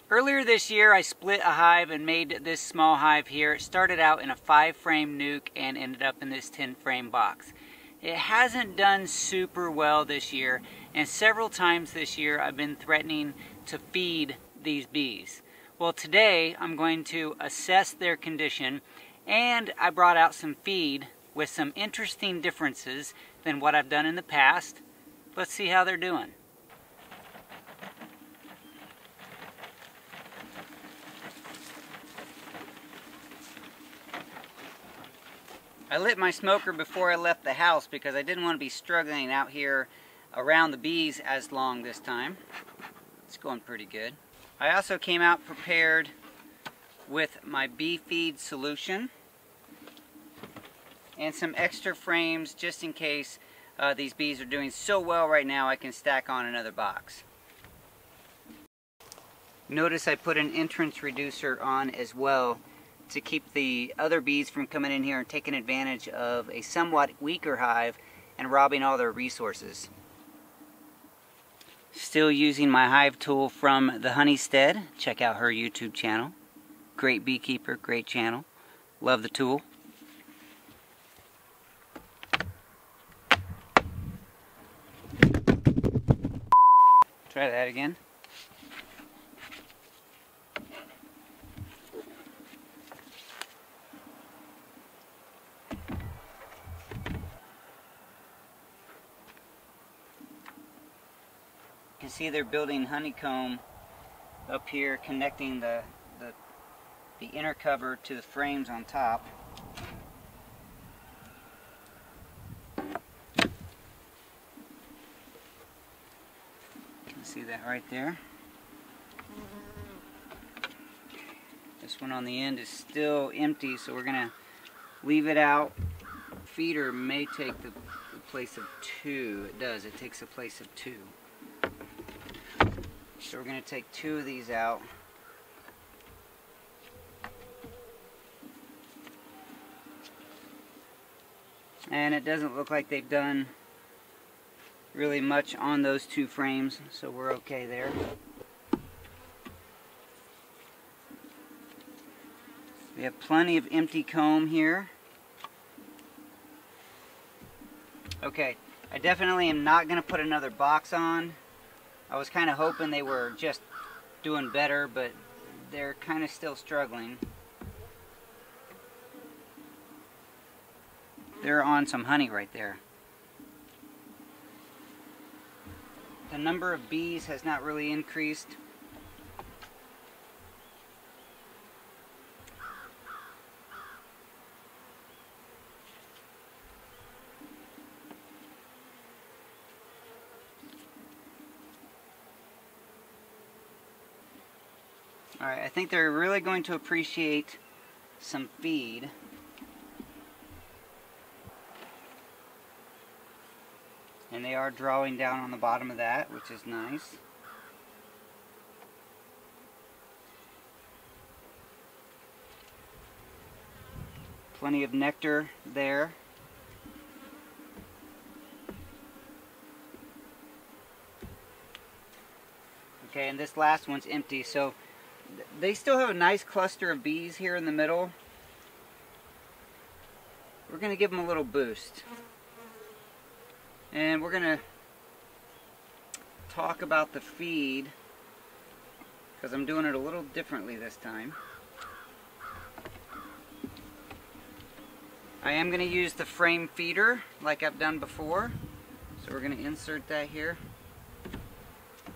Earlier this year I split a hive and made this small hive here. It started out in a 5-frame nuke and ended up in this 10-frame box. It hasn't done super well this year, and several times this year I've been threatening to feed these bees. Well, today I'm going to assess their condition, and I brought out some feed with some interesting differences than what I've done in the past. Let's see how they're doing. I lit my smoker before I left the house because I didn't want to be struggling out here around the bees as long this time. It's going pretty good. I also came out prepared with my bee feed solution and some extra frames just in case these bees are doing so well right now I can stack on another box. Notice I put an entrance reducer on as well to keep the other bees from coming in here and taking advantage of a somewhat weaker hive and robbing all their resources. Still using my hive tool from the Honeystead. Check out her YouTube channel. Great beekeeper, great channel. Love the tool. Try that again. You can see they're building honeycomb up here, connecting the inner cover to the frames on top. You can see that right there. This one on the end is still empty, so we're going to leave it out. Feeder may take the place of 2. It does. It takes the place of 2. So we're going to take 2 of these out. And it doesn't look like they've done really much on those 2 frames, so we're okay there. We have plenty of empty comb here. Okay, I definitely am not going to put another box on. I was kind of hoping they were just doing better, but they're kind of still struggling. They're on some honey right there. The number of bees has not really increased. Alright, I think they're really going to appreciate some feed. And they are drawing down on the bottom of that, which is nice. Plenty of nectar there. Okay, and this last one's empty, so they still have a nice cluster of bees here in the middle. We're going to give them a little boost. And we're going to talk about the feed, because I'm doing it a little differently this time. I am going to use the frame feeder like I've done before. So we're going to insert that here.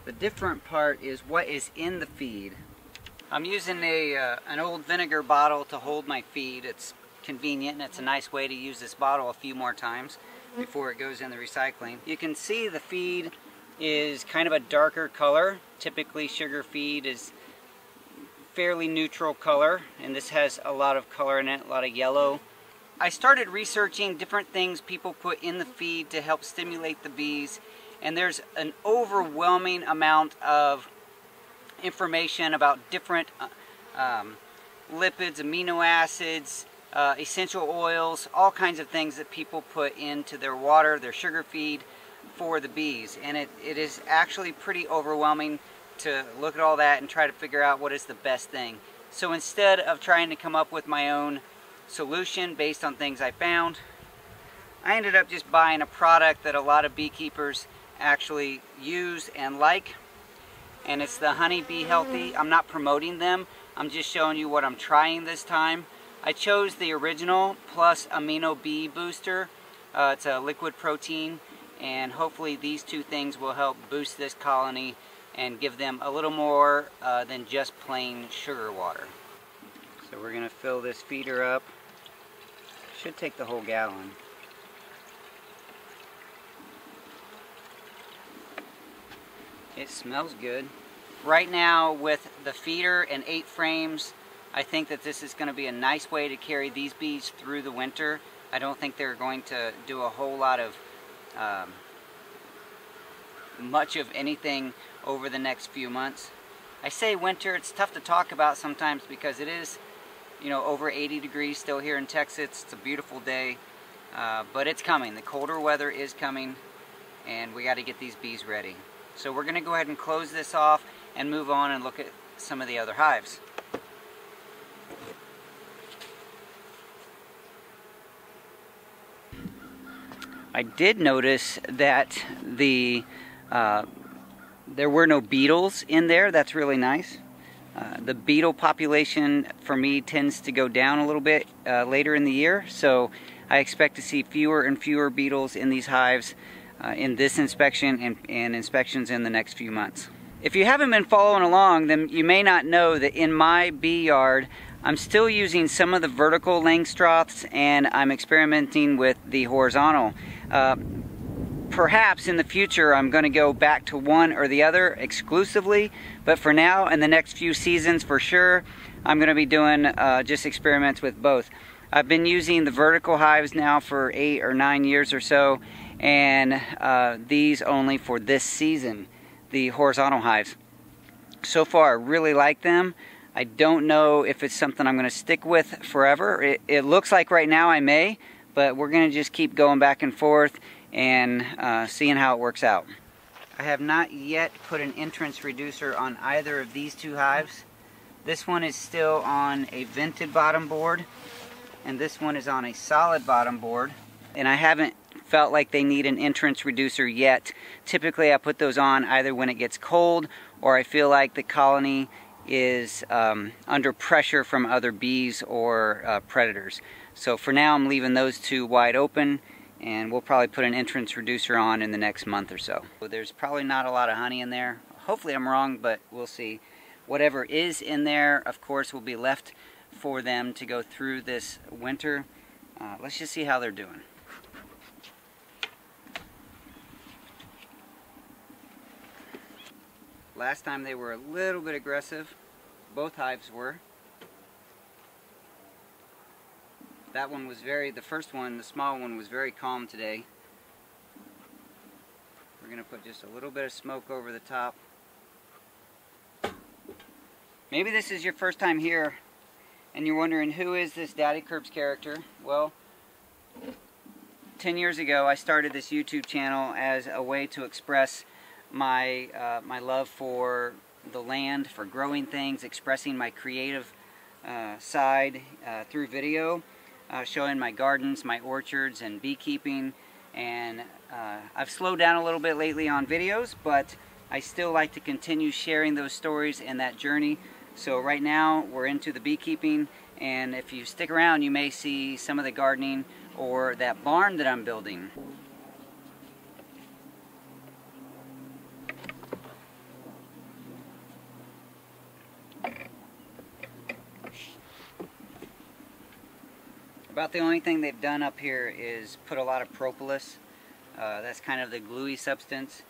The different part is what is in the feed. I'm using an old vinegar bottle to hold my feed. It's convenient and it's a nice way to use this bottle a few more times before it goes in the recycling. You can see the feed is kind of a darker color. Typically sugar feed is fairly neutral color, and this has a lot of color in it, a lot of yellow. I started researching different things people put in the feed to help stimulate the bees, and there's an overwhelming amount of information about different lipids, amino acids, essential oils, all kinds of things that people put into their water, their sugar feed for the bees. And it is actually pretty overwhelming to look at all that and try to figure out what is the best thing. So instead of trying to come up with my own solution based on things I found, I ended up just buying a product that a lot of beekeepers actually use and like, and it's the Honey Bee Healthy. I'm not promoting them, I'm just showing you what I'm trying this time. I chose the original plus amino bee booster. It's a liquid protein, and hopefully these two things will help boost this colony and give them a little more than just plain sugar water. So we're going to fill this feeder up. Should take the whole gallon. It smells good. Right now with the feeder and 8 frames, I think that this is going to be a nice way to carry these bees through the winter. I don't think they're going to do a whole lot of much of anything over the next few months. I say winter, it's tough to talk about sometimes because it is, you know, over 80 degrees still here in Texas. It's a beautiful day, but it's coming. The colder weather is coming, and we got to get these bees ready. So we're going to go ahead and close this off and move on and look at some of the other hives. I did notice that there were no beetles in there. That's really nice. The beetle population for me tends to go down a little bit later in the year, so I expect to see fewer and fewer beetles in these hives in this inspection and inspections in the next few months. If you haven't been following along, then you may not know that in my bee yard I'm still using some of the vertical Langstroths, and I'm experimenting with the horizontal. Perhaps in the future I'm going to go back to one or the other exclusively, but for now, in the next few seasons for sure, I'm going to be doing just experiments with both. I've been using the vertical hives now for 8 or 9 years or so, and these only for this season, the horizontal hives. So far I really like them. I don't know if it's something I'm going to stick with forever. It looks like right now I may, but we're going to just keep going back and forth and seeing how it works out. I have not yet put an entrance reducer on either of these two hives. This one is still on a vented bottom board, and this one is on a solid bottom board, and I haven't felt like they need an entrance reducer yet. Typically I put those on either when it gets cold or I feel like the colony is under pressure from other bees or predators. So for now I'm leaving those two wide open, and we'll probably put an entrance reducer on in the next month or so. There's probably not a lot of honey in there. Hopefully I'm wrong, but we'll see. Whatever is in there, of course, will be left for them to go through this winter. Let's just see how they're doing. Last time they were a little bit aggressive. Both hives were. That one was the first one, the small one, was very calm today. We're going to put just a little bit of smoke over the top. Maybe this is your first time here and you're wondering, who is this Daddy Curbs character? Well, 10 years ago I started this YouTube channel as a way to express my love for the land, for growing things, expressing my creative side through video, showing my gardens, my orchards, and beekeeping. And I've slowed down a little bit lately on videos, but I still like to continue sharing those stories and that journey. So right now we're into the beekeeping, and if you stick around you may see some of the gardening or that barn that I'm building. About the only thing they've done up here is put a lot of propolis. That's kind of the gluey substance.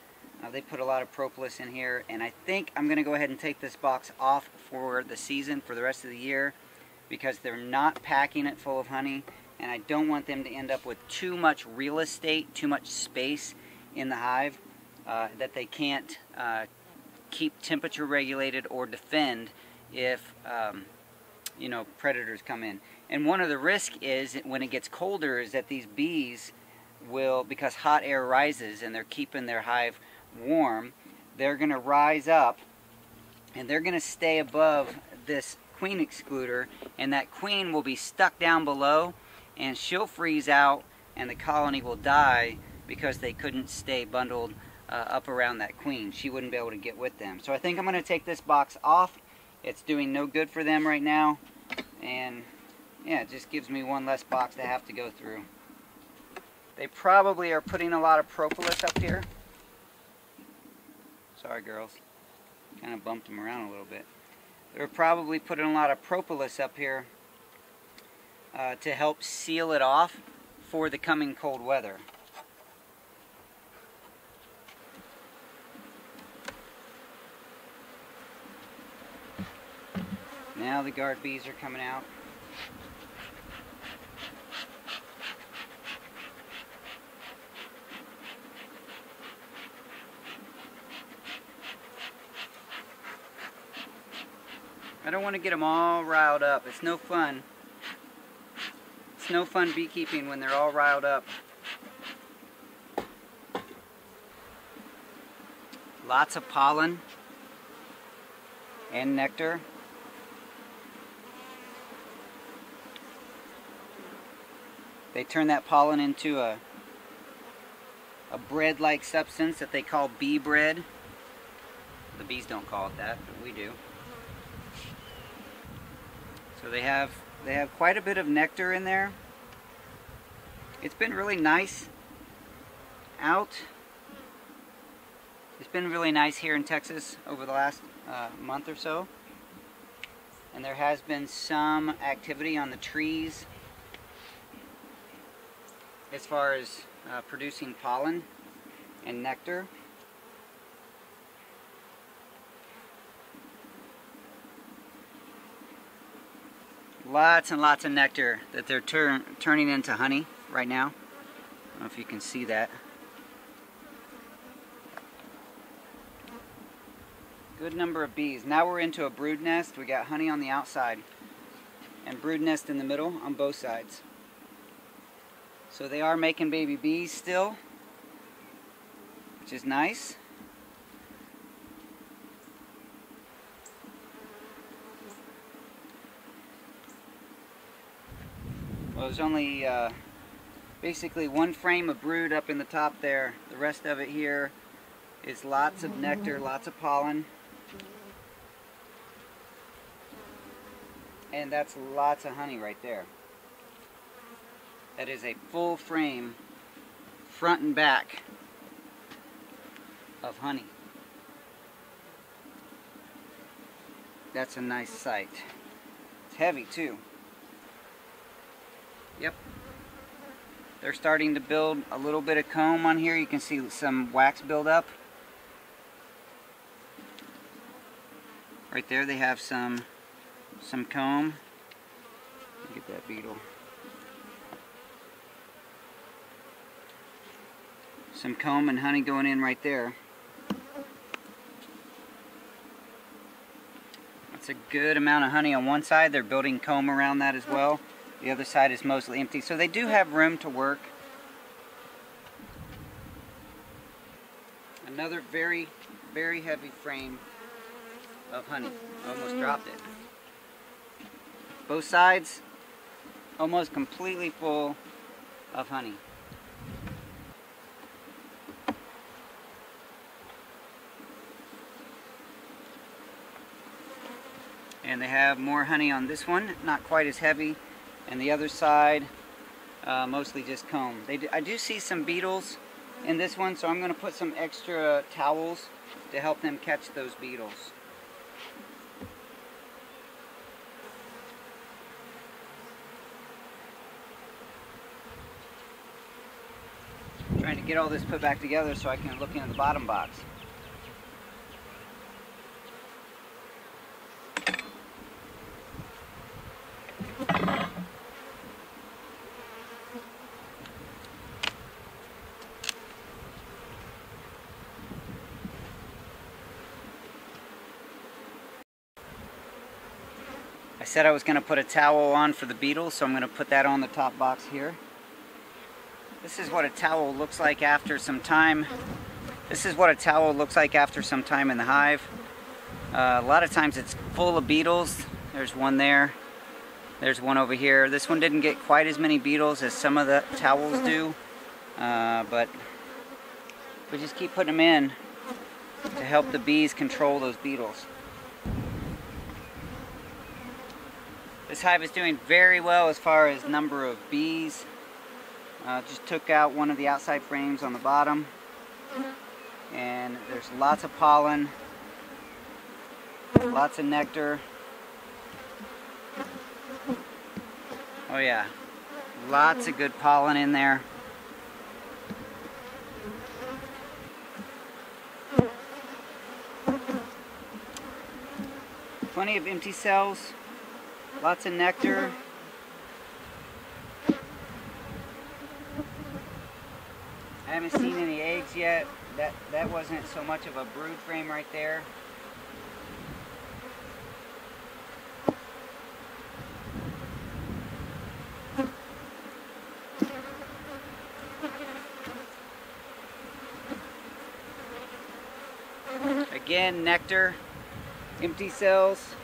They put a lot of propolis in here, and I think I'm going to go ahead and take this box off for the season, for the rest of the year, because they're not packing it full of honey, and I don't want them to end up with too much real estate, too much space in the hive that they can't keep temperature regulated or defend if you know, predators come in. And one of the risks is when it gets colder is that these bees will, because hot air rises and they're keeping their hive warm, they're going to rise up and they're going to stay above this queen excluder, and that queen will be stuck down below, and she'll freeze out, and the colony will die because they couldn't stay bundled up around that queen. She wouldn't be able to get with them. So I think I'm going to take this box off. It's doing no good for them right now, and yeah, it just gives me one less box to have to go through. They probably are putting a lot of propolis up here. Sorry girls, kind of bumped them around a little bit. They're probably putting a lot of propolis up here to help seal it off for the coming cold weather. Now the guard bees are coming out. I don't want to get them all riled up. It's no fun. It's no fun beekeeping when they're all riled up. Lots of pollen and nectar. They turn that pollen into a bread-like substance that they call bee bread. The bees don't call it that, but we do. So they have quite a bit of nectar in there. It's been really nice out. It's been really nice here in Texas over the last month or so. And there has been some activity on the trees as far as producing pollen and nectar. Lots and lots of nectar that they're turning into honey right now. I don't know if you can see that. Good number of bees. Now we're into a brood nest. We got honey on the outside and brood nest in the middle on both sides. So they are making baby bees still, which is nice. Well, there's only basically one frame of brood up in the top there. The rest of it here is lots of nectar, lots of pollen. And that's lots of honey right there. That is a full frame, front and back, of honey. That's a nice sight. It's heavy too. Yep. They're starting to build a little bit of comb on here. You can see some wax build up. Right there they have some comb. Get that beetle. Some comb and honey going in right there. That's a good amount of honey on one side. They're building comb around that as well. The other side is mostly empty. So they do have room to work. Another very, very heavy frame of honey. Almost dropped it. Both sides almost completely full of honey. And they have more honey on this one, not quite as heavy, and the other side mostly just comb. I do see some beetles in this one, so I'm going to put some extra towels to help them catch those beetles. I'm trying to get all this put back together so I can look into the bottom box. I said I was going to put a towel on for the beetles, so I'm going to put that on the top box here. This is what a towel looks like after some time. This is what a towel looks like after some time in the hive. A lot of times it's full of beetles. There's one there. There's one over here. This one didn't get quite as many beetles as some of the towels do, but we just keep putting them in to help the bees control those beetles. This hive is doing very well as far as number of bees. Just took out one of the outside frames on the bottom, and there's lots of pollen, lots of nectar. Oh yeah, lots of good pollen in there. Plenty of empty cells, lots of nectar. I haven't seen any eggs yet. That wasn't so much of a brood frame right there. Again, nectar, empty cells.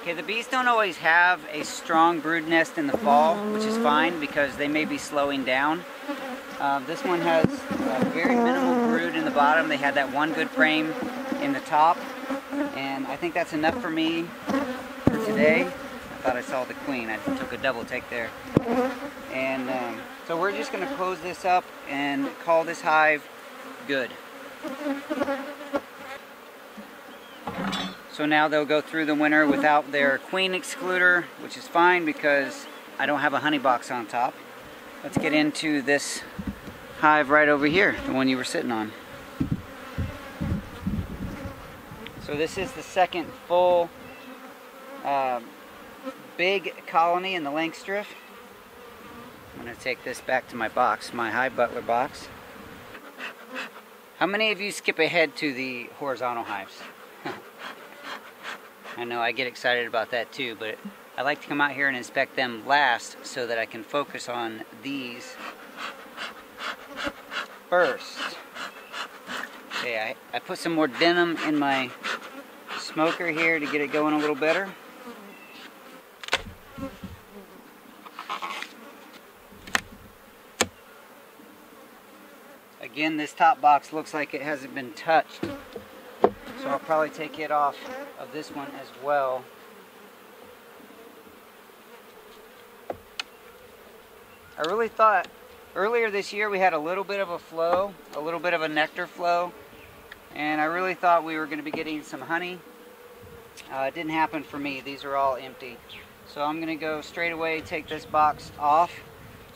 Okay, the bees don't always have a strong brood nest in the fall, which is fine because they may be slowing down. This one has a very minimal brood in the bottom. They had that one good frame in the top, and I think that's enough for me for today. I thought I saw the queen. I took a double take there. And so we're just going to close this up and call this hive good. So now they'll go through the winter without their queen excluder, which is fine because I don't have a honey box on top. Let's get into this hive right over here, the one you were sitting on. So this is the second full big colony in the Langstroth. I'm going to take this back to my box, my hive butler box. How many of you skip ahead to the horizontal hives? I know I get excited about that too, but I like to come out here and inspect them last so that I can focus on these first. Okay, I put some more denim in my smoker here to get it going a little better. Again, this top box looks like it hasn't been touched, so I'll probably take it off of this one as well. I really thought earlier this year we had a little bit of a flow, a little bit of a nectar flow, and I really thought we were going to be getting some honey. It didn't happen for me. These are all empty. So I'm going to go straight away, take this box off,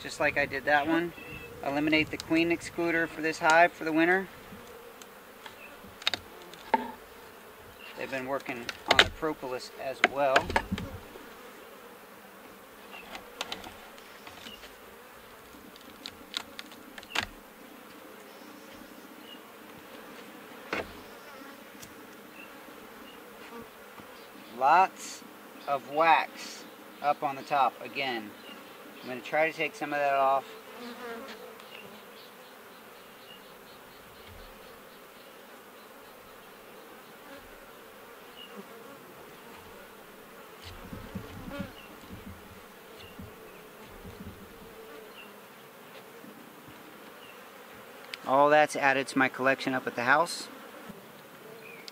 just like I did that one. Eliminate the queen excluder for this hive for the winter. They've been working on the propolis as well. Lots of wax up on the top again. I'm going to try to take some of that off. All that's added to my collection up at the house.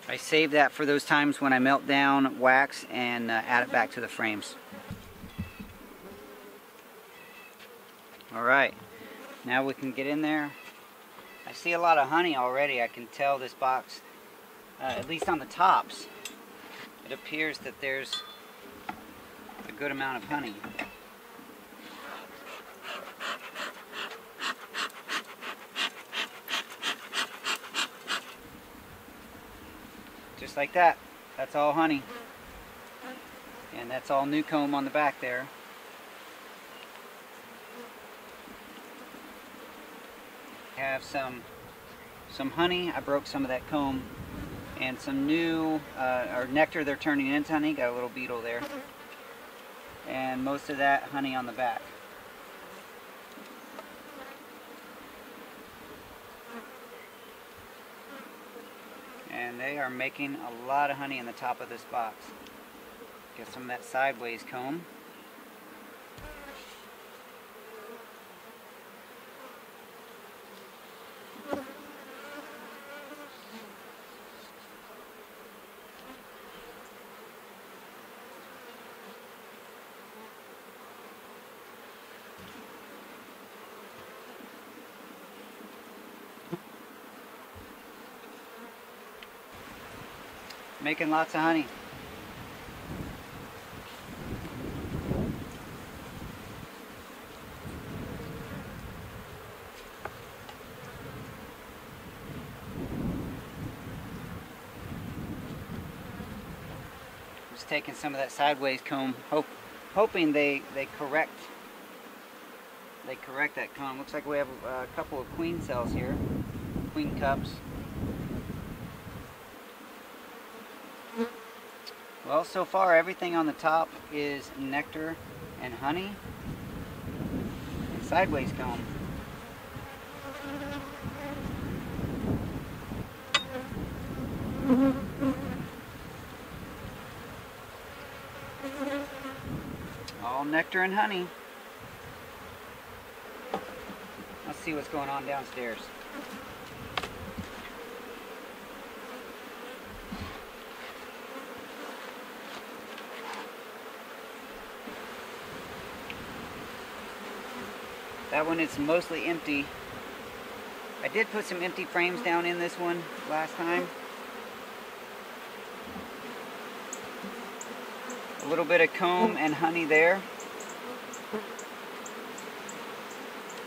I save that for those times when I melt down wax and add it back to the frames. Alright, now we can get in there. I see a lot of honey already. I can tell this box, at least on the tops, it appears that there's a good amount of honey. Just like that. That's all honey. And that's all new comb on the back there. I have some honey. I broke some of that comb. And some new or nectar they're turning into honey. Got a little beetle there. And most of that honey on the back. And they are making a lot of honey in the top of this box. Get some of that sideways comb. Making lots of honey. Just taking some of that sideways comb, hoping they correct that comb. Looks like we have a couple of queen cells here, queen cups. Well, so far everything on the top is nectar and honey and sideways comb. All nectar and honey. Let's see what's going on downstairs. That one is mostly empty. I did put some empty frames down in this one last time. A little bit of comb and honey there.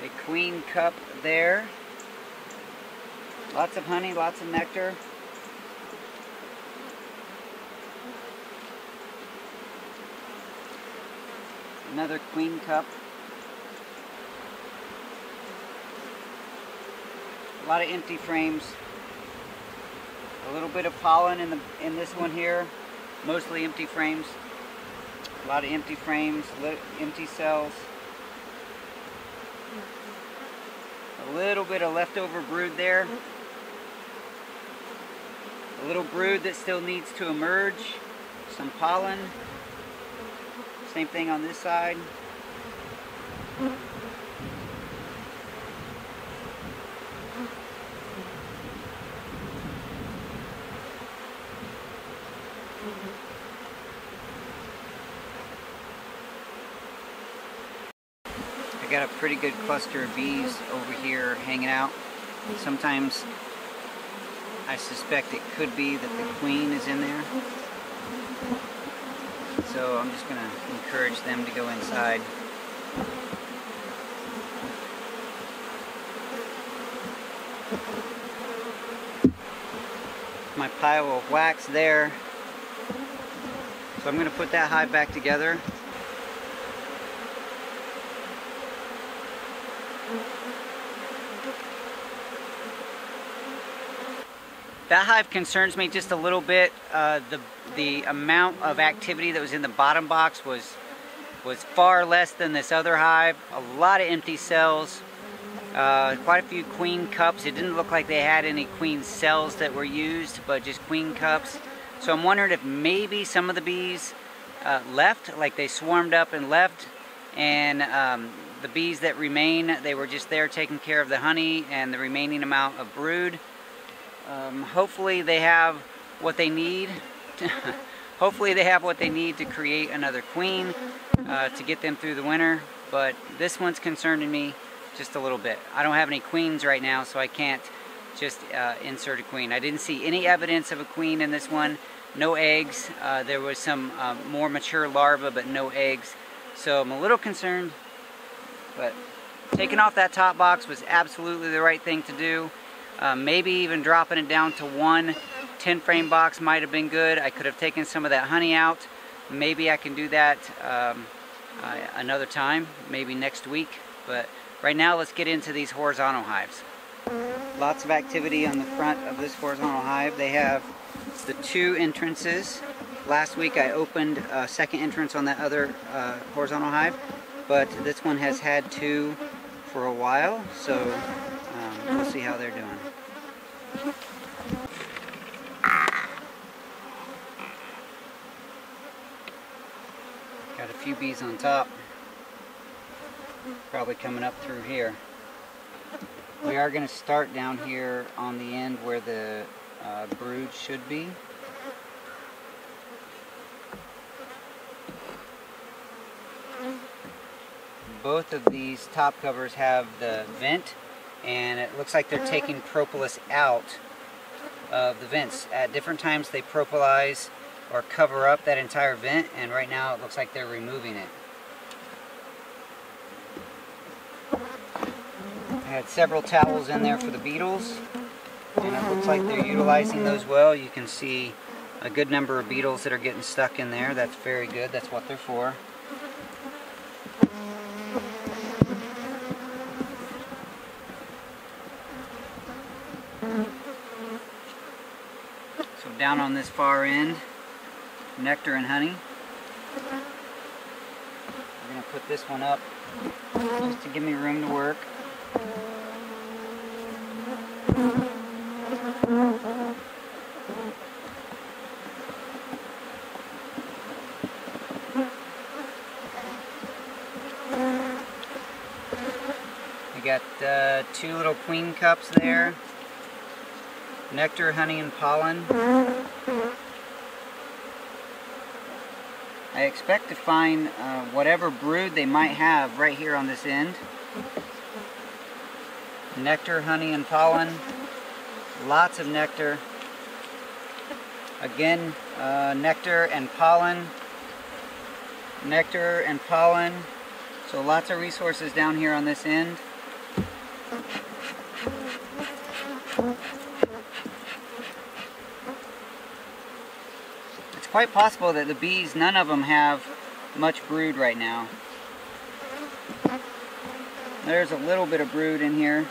A queen cup there. Lots of honey, lots of nectar. Another queen cup. A lot of empty frames. A little bit of pollen in this one here. Mostly empty frames. A lot of empty frames, empty cells. A little bit of leftover brood there. A little brood that still needs to emerge. Some pollen. Same thing on this side. I got a pretty good cluster of bees over here hanging out. Sometimes I suspect it could be that the queen is in there. So I'm just going to encourage them to go inside. My pile of wax there. So I'm going to put that hive back together. That hive concerns me just a little bit. The amount of activity that was in the bottom box was far less than this other hive. A lot of empty cells, quite a few queen cups. It didn't look like they had any queen cells that were used, but just queen cups. So I'm wondering if maybe some of the bees left, like they swarmed up and left, and the bees that remain, they were just there taking care of the honey and the remaining amount of brood. Hopefully they have what they need. Hopefully they have what they need to create another queen to get them through the winter. But this one's concerning me just a little bit. I don't have any queens right now, so I can't just insert a queen. I didn't see any evidence of a queen in this one. No eggs. There was some more mature larvae, but no eggs. So I'm a little concerned. But taking off that top box was absolutely the right thing to do. Maybe even dropping it down to one 10-frame box might have been good. I could have taken some of that honey out. Maybe I can do that another time, maybe next week. But right now, let's get into these horizontal hives. Lots of activity on the front of this horizontal hive. They have the 2 entrances. Last week I opened a second entrance on that other horizontal hive, but this one has had 2 for a while, so we'll see how they're doing. few bees on top. Probably coming up through here. We are going to start down here on the end where the brood should be. Both of these top covers have the vent, and it looks like they're taking propolis out of the vents. At different times they propolize or cover up that entire vent, and right now it looks like they're removing it. I had several towels in there for the beetles, and it looks like they're utilizing those well. You can see a good number of beetles that are getting stuck in there. That's very good. That's what they're for. So down on this far end, nectar and honey. I'm going to put this one up just to give me room to work. We got 2 little queen cups there. Nectar, honey, and pollen. I expect to find whatever brood they might have right here on this end. Nectar, honey, and pollen. Lots of nectar. Again, nectar and pollen. Nectar and pollen. So lots of resources down here on this end. It's quite possible that the bees, none of them have much brood right now. There's a little bit of brood in here.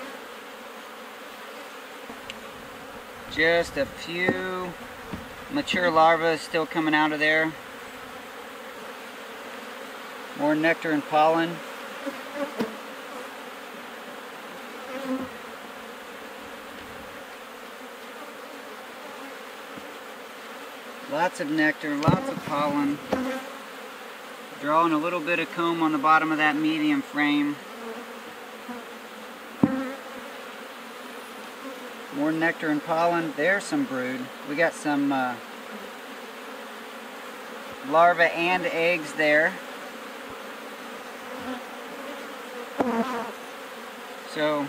Just a few mature larvae still coming out of there. More nectar and pollen. Lots of nectar, lots of pollen. Drawing a little bit of comb on the bottom of that medium frame. More nectar and pollen. There's some brood. We got some larvae and eggs there. So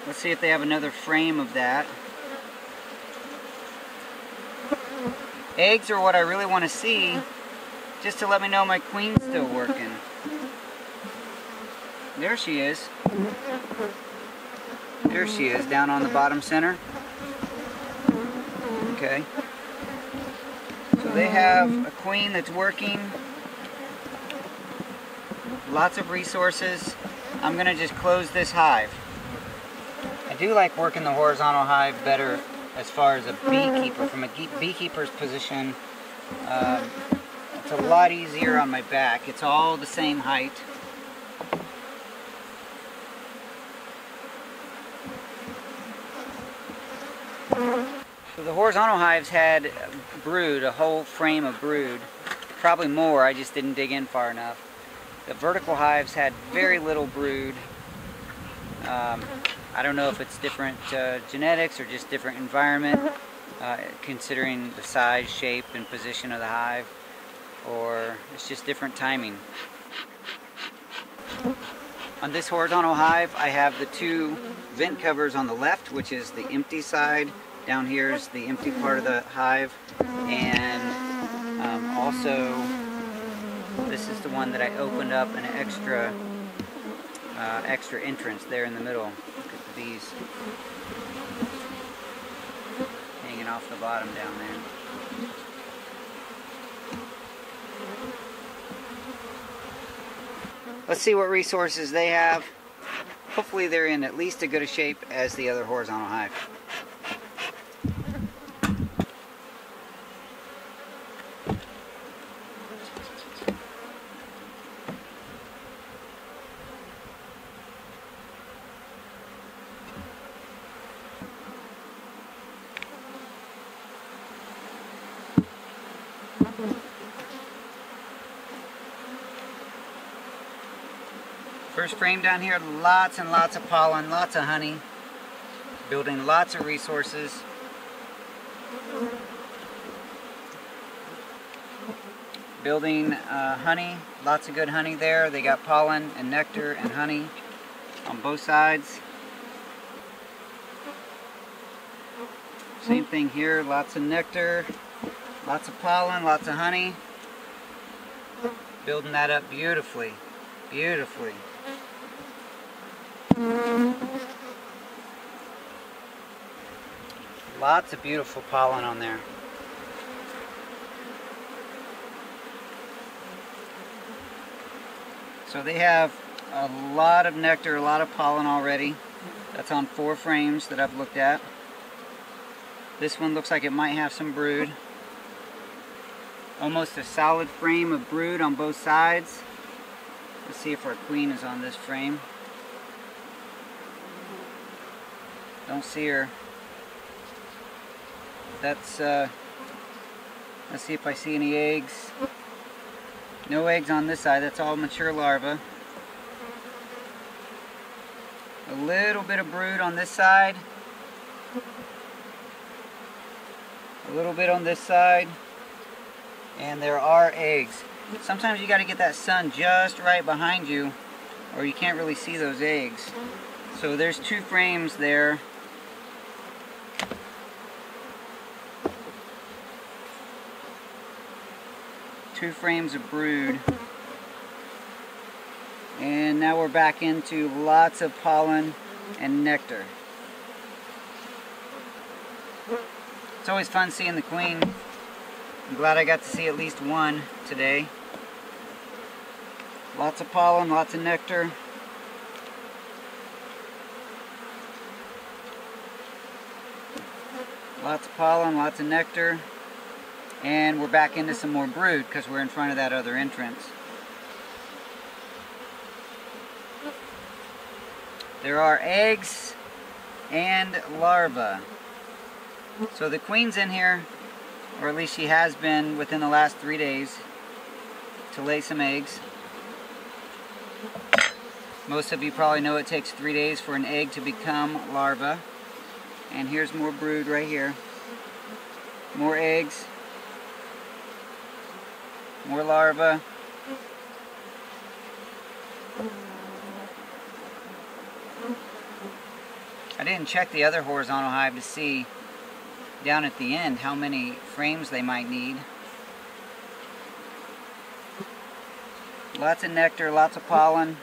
let's see if they have another frame of that. Eggs are what I really want to see, just to let me know my queen's still working. There she is. There she is, down on the bottom center. Okay. So they have a queen that's working. Lots of resources. I'm going to just close this hive. I do like working the horizontal hive better as far as a beekeeper. From a beekeeper's position, it's a lot easier on my back. It's all the same height. So the horizontal hives had brood, a whole frame of brood. Probably more, I just didn't dig in far enough. The vertical hives had very little brood. I don't know if it's different genetics or just different environment, considering the size, shape, and position of the hive, or it's just different timing. On this horizontal hive, I have the 2 vent covers on the left, which is the empty side. Down here is the empty part of the hive, and also this is the one that I opened up an extra entrance there in the middle. Look at the bees hanging off the bottom down there. Let's see what resources they have. Hopefully they're in at least as good a shape as the other horizontal hive. First frame down here, lots and lots of pollen, lots of honey, building lots of resources. Building honey, lots of good honey there. They got pollen and nectar and honey on both sides. Same thing here, lots of nectar, lots of pollen, lots of honey. Building that up beautifully, beautifully. Lots of beautiful pollen on there. So they have a lot of nectar, a lot of pollen already. That's on 4 frames that I've looked at. This one looks like it might have some brood. Almost a solid frame of brood on both sides. Let's see if our queen is on this frame. Don't see her. That's, let's see if I see any eggs. No eggs on this side, that's all mature larvae. A little bit of brood on this side. A little bit on this side. And there are eggs. Sometimes you got to get that sun just right behind you or you can't really see those eggs. So there's 2 frames there. Two frames of brood. And now we're back into lots of pollen and nectar. It's always fun seeing the queen. I'm glad I got to see at least one today. Lots of pollen, lots of nectar. Lots of pollen, lots of nectar. And we're back into some more brood because we're in front of that other entrance. There are eggs and larvae. So the queen's in here, or at least she has been within the last 3 days to lay some eggs. Most of you probably know it takes 3 days for an egg to become larva. And here's more brood right here. More eggs. More larvae. I didn't check the other horizontal hive to see down at the end how many frames they might need. Lots of nectar, lots of pollen.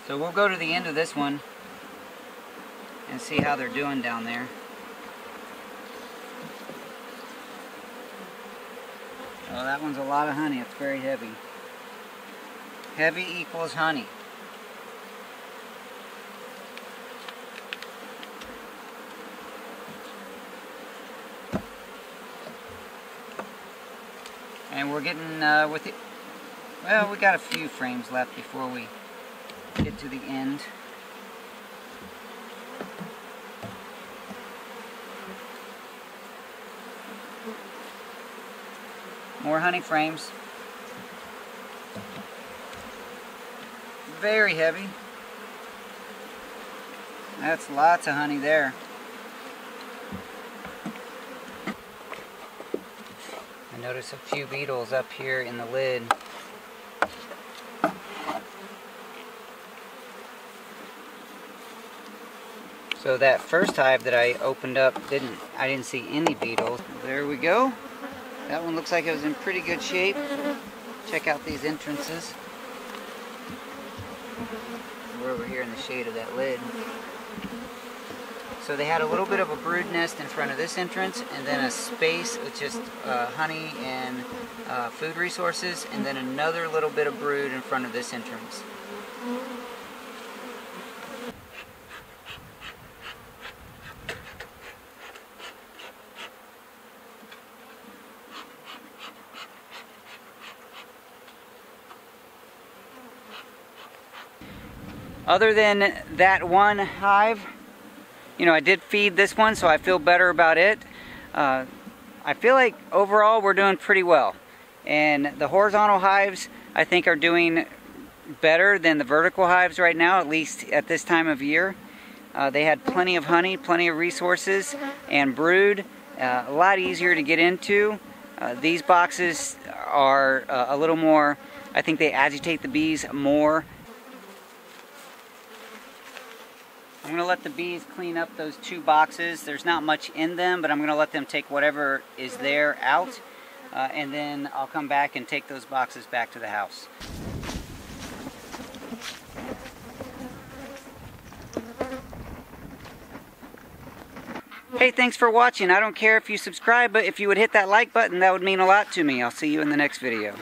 So we'll go to the end of this one and see how they're doing down there. Oh, that one's a lot of honey. It's very heavy. Heavy equals honey. And we're getting with it. Well, we got a few frames left before we get to the end. More honey frames. Very heavy. That's lots of honey there. I notice a few beetles up here in the lid. So that first hive that I opened up, I didn't see any beetles. There we go. That one looks like it was in pretty good shape. Check out these entrances. We're over here in the shade of that lid. So they had a little bit of a brood nest in front of this entrance, and then a space with just honey and food resources, and then another little bit of brood in front of this entrance. Other than that one hive, you know, I did feed this one, so I feel better about it. I feel like overall we're doing pretty well. And the horizontal hives, I think, are doing better than the vertical hives right now, at least at this time of year. They had plenty of honey, plenty of resources, and brood. A lot easier to get into. These boxes are a little more, I think they agitate the bees more. I'm going to let the bees clean up those 2 boxes. There's not much in them, but I'm going to let them take whatever is there out. And then I'll come back and take those boxes back to the house. Hey, thanks for watching. I don't care if you subscribe, but if you would hit that like button, that would mean a lot to me. I'll see you in the next video.